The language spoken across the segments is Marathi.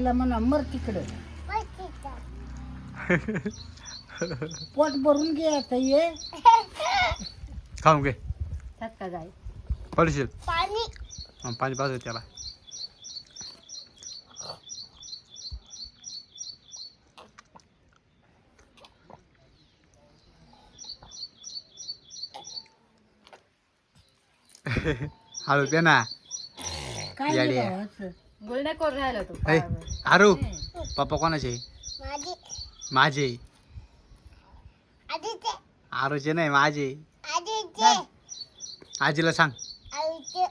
म्हणा मर तिकडे पोट भरून घे आता ये खाऊन घे का जाय पडशील पाणी पाणी पाजू त्याला हळू पे ना काय याडी रे आहे. भावाचं? गुलडा करून राहिला तू ऐ आरू पप्पा कोणाचे माझी माझे आधीचे आरूचे नाही माझे आधीचे आजीला सांग आधीचे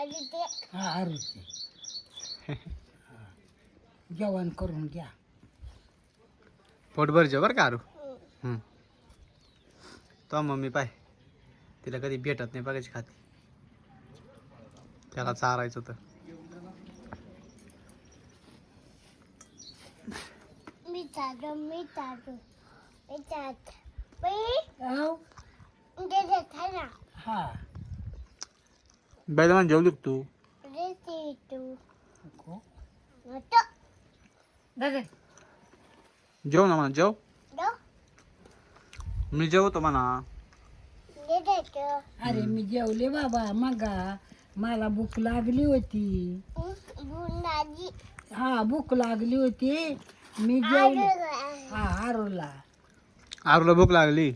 आधीचे हा आरूचे जेवण करून घ्या पोटभर जेव बरं का आरू तो मम्मी पाय तिला कधी भेटत नाही बघायची खाती त्याला चारायचं तर मी चालू बाई आव दे खाना हा बैलवान जेवली का तू दे तू नको. नतो दादा जेव ना म्हणा जेव दो मी जेवतो म्हणा दे तो अरे मी जेवले बाबा मगा मला भूक लागली होती बुनाजी हा भूक लागली होती मी जेवले हा आरूला आरूला भूक लागली